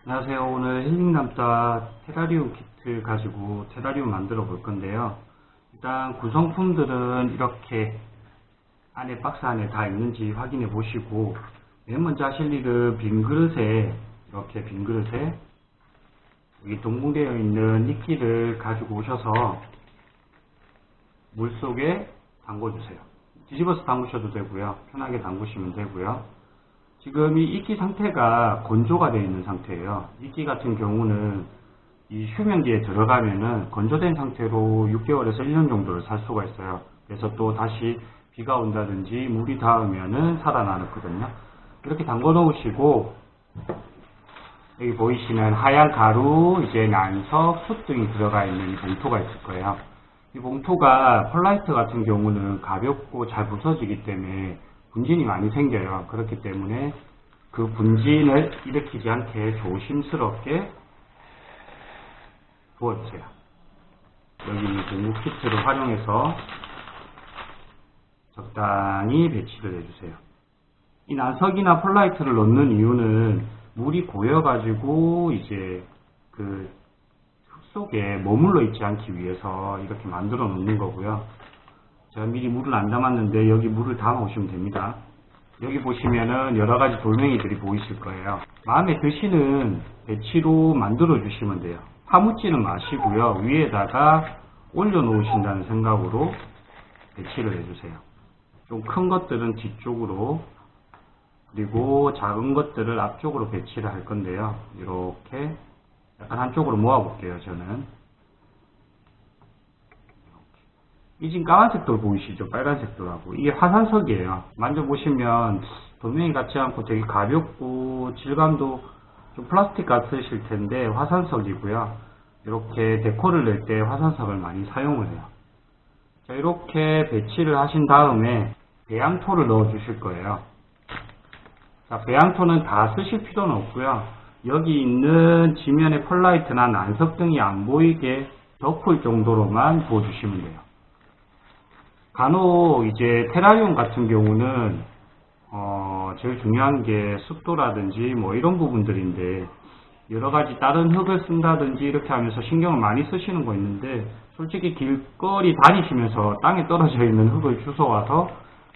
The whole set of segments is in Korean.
안녕하세요. 오늘 힐링남자 테라리움 키트 가지고 테라리움 만들어 볼 건데요. 일단 구성품들은 이렇게 안에 박스 안에 다 있는지 확인해 보시고, 맨 먼저 하실 일은 빈 그릇에, 이렇게 빈 그릇에 여기 동봉되어 있는 이끼를 가지고 오셔서 물 속에 담궈주세요. 뒤집어서 담그셔도 되고요. 편하게 담그시면 되고요. 지금 이 이끼 상태가 건조가 되어 있는 상태예요. 이끼 같은 경우는 이 휴면기에 들어가면은 건조된 상태로 6개월에서 1년 정도를 살 수가 있어요. 그래서 또 다시 비가 온다든지 물이 닿으면은 살아나거든요. 이렇게 담궈 놓으시고, 여기 보이시는 하얀 가루, 이제 난석, 숯 등이 들어가 있는 이 봉투가 있을 거예요. 이 봉투가 펄라이트 같은 경우는 가볍고 잘 부서지기 때문에 분진이 많이 생겨요. 그렇기 때문에 그 분진을 일으키지 않게 조심스럽게 부어주세요. 여기 공구 키트를 활용해서 적당히 배치를 해주세요. 이 난석이나 펄라이트를 넣는 이유는 물이 고여가지고 이제 그 흙 속에 머물러 있지 않기 위해서 이렇게 만들어 놓는 거고요. 제가 미리 물을 안 담았는데 여기 물을 담아 오시면 됩니다. 여기 보시면은 여러 가지 돌멩이들이 보이실 거예요. 마음에 드시는 배치로 만들어 주시면 돼요. 파묻지는 마시고요. 위에다가 올려 놓으신다는 생각으로 배치를 해주세요. 좀 큰 것들은 뒤쪽으로, 그리고 작은 것들을 앞쪽으로 배치를 할 건데요. 이렇게 약간 한쪽으로 모아 볼게요. 저는 이 지금 까만색 돌 보이시죠? 빨간색 돌하고 이게 화산석이에요. 만져보시면 돌멩이 같지 않고 되게 가볍고 질감도 좀 플라스틱 같으실 텐데 화산석이고요. 이렇게 데코를 낼 때 화산석을 많이 사용을 해요. 자, 이렇게 배치를 하신 다음에 배양토를 넣어 주실 거예요. 자, 배양토는 다 쓰실 필요는 없고요. 여기 있는 지면에 펄라이트나 난석 등이 안 보이게 덮을 정도로만 부어 주시면 돼요. 간혹 이제 테라리움 같은 경우는 제일 중요한 게 습도라든지 뭐 이런 부분들인데, 여러 가지 다른 흙을 쓴다든지 이렇게 하면서 신경을 많이 쓰시는 거 있는데, 솔직히 길거리 다니시면서 땅에 떨어져 있는 흙을 주워와서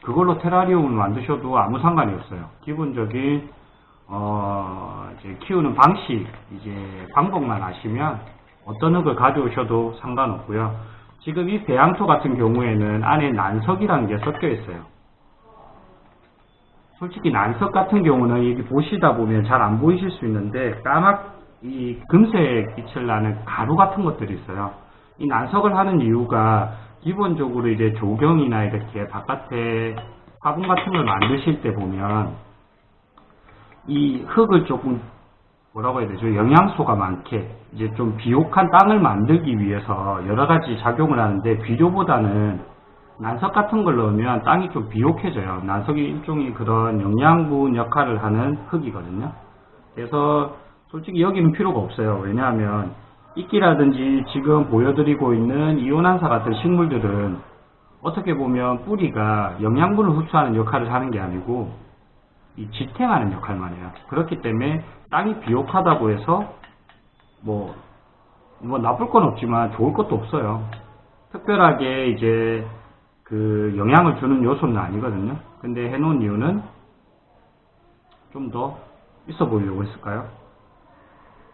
그걸로 테라리움을 만드셔도 아무 상관이 없어요. 기본적인 이제 키우는 방식, 이제 방법만 아시면 어떤 흙을 가져오셔도 상관없고요. 지금 이 배양토 같은 경우에는 안에 난석이라는 게 섞여 있어요. 솔직히 난석 같은 경우는 여기 보시다 보면 잘 안 보이실 수 있는데 이 금색 빛을 나는 가루 같은 것들이 있어요. 이 난석을 하는 이유가 기본적으로 이제 조경이나 이렇게 바깥에 화분 같은 걸 만드실 때 보면 이 흙을 조금 뭐라고 해야 되죠? 영양소가 많게 이제 좀 비옥한 땅을 만들기 위해서 여러 가지 작용을 하는데, 비료보다는 난석 같은 걸 넣으면 땅이 좀 비옥해져요. 난석이 일종의 그런 영양분 역할을 하는 흙이거든요. 그래서 솔직히 여기는 필요가 없어요. 왜냐하면 이끼라든지 지금 보여드리고 있는 이온환사 같은 식물들은 어떻게 보면 뿌리가 영양분을 흡수하는 역할을 하는 게 아니고 이 지탱하는 역할만 해요. 그렇기 때문에 땅이 비옥하다고 해서 뭐 나쁠 건 없지만 좋을 것도 없어요. 특별하게 이제 그 영향을 주는 요소는 아니거든요. 근데 해놓은 이유는 좀 더 있어 보이려고 했을까요?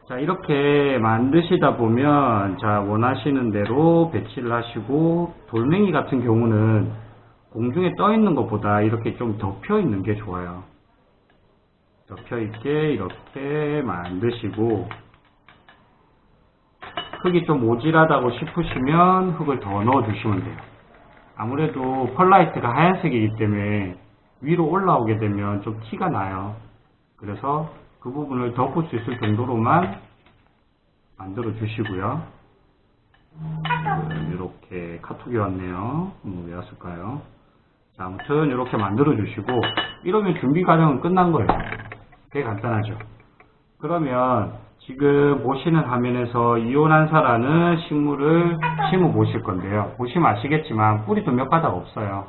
자, 이렇게 만드시다 보면 자, 원하시는 대로 배치를 하시고, 돌멩이 같은 경우는 공중에 떠 있는 것보다 이렇게 좀 덮여 있는 게 좋아요. 덮여 있게 이렇게 만드시고, 흙이 좀 모질하다고 싶으시면 흙을 더 넣어 주시면 돼요. 아무래도 펄라이트가 하얀색이기 때문에 위로 올라오게 되면 좀 티가 나요. 그래서 그 부분을 덮을 수 있을 정도로만 만들어 주시고요. 이렇게 카톡이 왔네요. 왜 왔을까요? 자, 아무튼 이렇게 만들어 주시고, 이러면 준비 과정은 끝난 거예요. 되게 간단하죠. 그러면 지금 보시는 화면에서 이온환사라는 식물을 심어 보실 건데요. 보시면 아시겠지만 뿌리도 몇 가닥 없어요.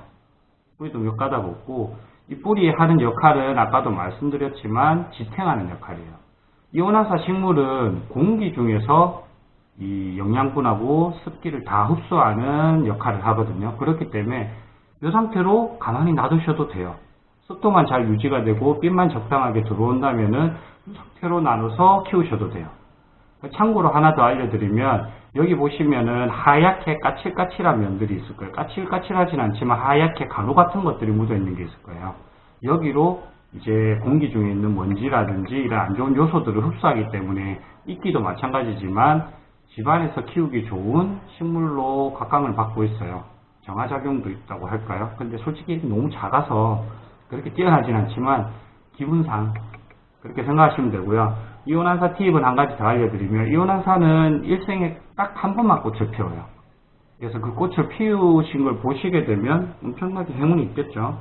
뿌리도 몇 가닥 없고, 이 뿌리에 하는 역할은 아까도 말씀드렸지만 지탱하는 역할이에요. 이온화사 식물은 공기 중에서 이 영양분하고 습기를 다 흡수하는 역할을 하거든요. 그렇기 때문에 이 상태로 가만히 놔두셔도 돼요. 습도만 잘 유지가 되고 빛만 적당하게 들어온다면은 이 상태로 나눠서 키우셔도 돼요. 참고로 하나 더 알려드리면 여기 보시면은 하얗게 까칠까칠한 면들이 있을 거예요. 까칠까칠하진 않지만 하얗게 가루 같은 것들이 묻어 있는 게 있을 거예요. 여기로 이제 공기 중에 있는 먼지라든지 이런 안 좋은 요소들을 흡수하기 때문에 이끼도 마찬가지지만 집안에서 키우기 좋은 식물로 각광을 받고 있어요. 정화작용도 있다고 할까요? 근데 솔직히 너무 작아서 그렇게 뛰어나진 않지만 기분상 그렇게 생각하시면 되고요. 이온환사 팁은 한 가지 더 알려드리면 이온환사는 일생에 딱 한 번만 꽃을 피워요. 그래서 그 꽃을 피우신 걸 보시게 되면 엄청나게 행운이 있겠죠.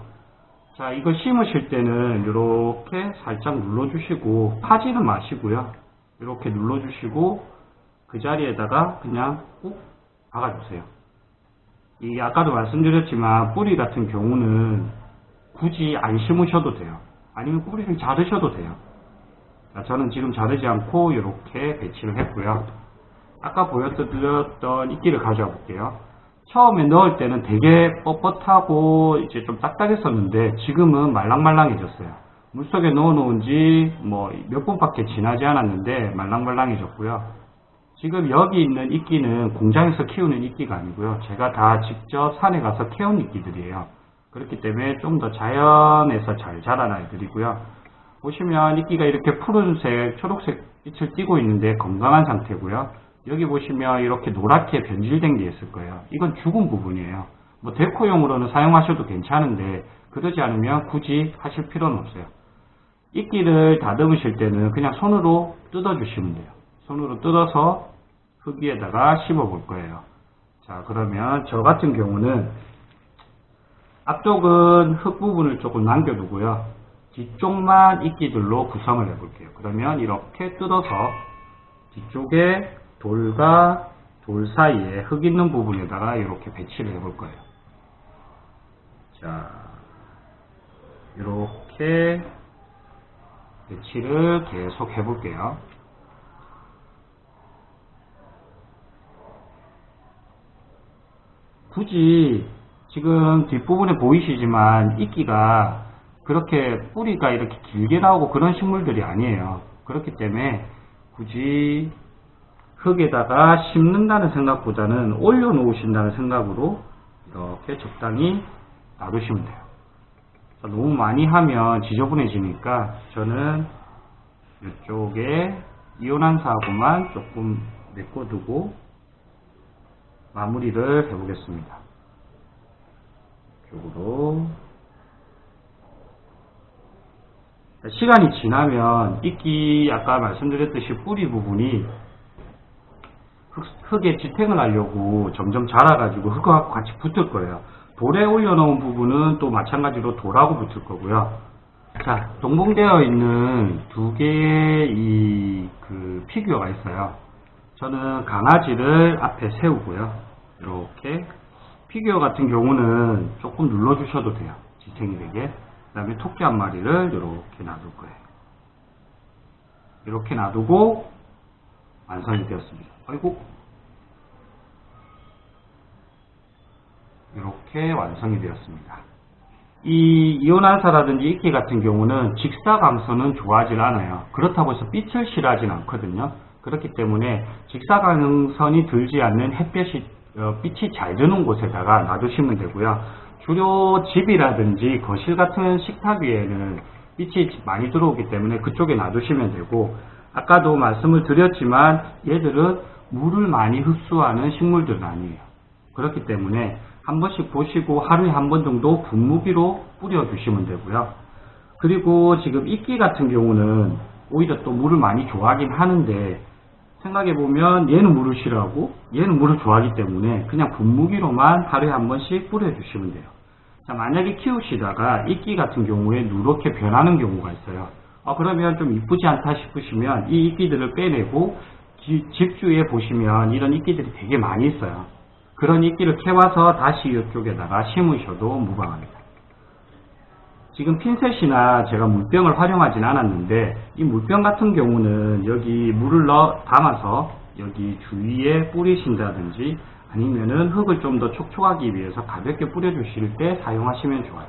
자, 이걸 심으실 때는 이렇게 살짝 눌러주시고 파지는 마시고요. 이렇게 눌러주시고 그 자리에다가 그냥 꾹 박아주세요. 이 아까도 말씀드렸지만 뿌리 같은 경우는 굳이 안 심으셔도 돼요. 아니면 뿌리를 자르셔도 돼요. 자, 저는 지금 자르지 않고 이렇게 배치를 했고요. 아까 보여드렸던 이끼를 가져와 볼게요. 처음에 넣을 때는 되게 뻣뻣하고 이제 좀 딱딱했었는데 지금은 말랑말랑해졌어요. 물속에 넣어 놓은 지 뭐 몇 분밖에 지나지 않았는데 말랑말랑해졌고요. 지금 여기 있는 이끼는 공장에서 키우는 이끼가 아니고요. 제가 다 직접 산에 가서 캐온 이끼들이에요. 그렇기 때문에 좀 더 자연에서 잘 자란 아이들이고요. 보시면 이끼가 이렇게 푸른색, 초록색 빛을 띠고 있는데 건강한 상태고요. 여기 보시면 이렇게 노랗게 변질된 게 있을 거예요. 이건 죽은 부분이에요. 뭐 데코용으로는 사용하셔도 괜찮은데 그러지 않으면 굳이 하실 필요는 없어요. 이끼를 다듬으실 때는 그냥 손으로 뜯어주시면 돼요. 손으로 뜯어서 흙 위에다가 심어 볼 거예요. 자, 그러면 저 같은 경우는 앞쪽은 흙 부분을 조금 남겨두고요. 뒤쪽만 이끼들로 구성을 해볼게요. 그러면 이렇게 뜯어서 뒤쪽에 돌과 돌 사이에 흙 있는 부분에다가 이렇게 배치를 해볼 거예요. 자, 이렇게 배치를 계속 해볼게요. 굳이 지금 뒷부분에 보이시지만 이끼가 그렇게 뿌리가 이렇게 길게 나오고 그런 식물들이 아니에요. 그렇기 때문에 굳이 흙에다가 심는다는 생각보다는 올려놓으신다는 생각으로 이렇게 적당히 놔두시면 돼요. 너무 많이 하면 지저분해지니까 저는 이쪽에 이온환사하고만 조금 메꿔두고 마무리를 해보겠습니다. 이쪽으로 시간이 지나면 이끼 아까 말씀드렸듯이 뿌리 부분이 흙에 지탱을 하려고 점점 자라가지고 흙하고 같이 붙을 거예요. 돌에 올려놓은 부분은 또 마찬가지로 돌하고 붙을 거고요. 자, 동봉되어 있는 두 개의 그 피규어가 있어요. 저는 강아지를 앞에 세우고요. 이렇게 피규어 같은 경우는 조금 눌러주셔도 돼요. 지탱이 되게. 그 다음에 토끼 한 마리를 이렇게 놔둘 거예요. 이렇게 놔두고 완성이 되었습니다. 아이고, 이렇게 완성이 되었습니다. 이 이온환사라든지 이끼 같은 경우는 직사광선은 좋아하지 않아요. 그렇다고 해서 빛을 싫어하진 않거든요. 그렇기 때문에 직사광선이 들지 않는 햇볕이 빛이 잘 드는 곳에다가 놔두시면 되고요. 주로 집이라든지 거실 같은 식탁 위에는 빛이 많이 들어오기 때문에 그쪽에 놔두시면 되고, 아까도 말씀을 드렸지만 얘들은 물을 많이 흡수하는 식물들은 아니에요. 그렇기 때문에 한 번씩 보시고 하루에 한 번 정도 분무기로 뿌려주시면 되고요. 그리고 지금 이끼 같은 경우는 오히려 또 물을 많이 좋아하긴 하는데, 생각해보면 얘는 물을 싫어하고 얘는 물을 좋아하기 때문에 그냥 분무기로만 하루에 한 번씩 뿌려주시면 돼요. 자, 만약에 키우시다가 이끼 같은 경우에 누렇게 변하는 경우가 있어요. 그러면 좀 이쁘지 않다 싶으시면 이 이끼들을 빼내고 집 주위에 보시면 이런 이끼들이 되게 많이 있어요. 그런 이끼를 캐와서 다시 이쪽에다가 심으셔도 무방합니다. 지금 핀셋이나 제가 물병을 활용하진 않았는데 이 물병 같은 경우는 여기 물을 담아서 여기 주위에 뿌리신다든지 아니면은 흙을 좀 더 촉촉하기 위해서 가볍게 뿌려주실 때 사용하시면 좋아요.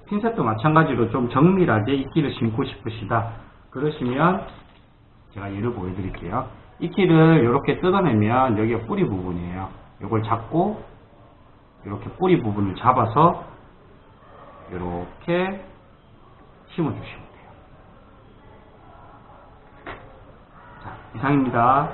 핀셋도 마찬가지로 좀 정밀하게 이끼를 심고 싶으시다 그러시면 제가 예를 보여드릴게요. 이끼를 이렇게 뜯어내면 여기가 뿌리 부분이에요. 이걸 잡고 이렇게 뿌리 부분을 잡아서 이렇게 심어주시면 돼요. 자, 이상입니다.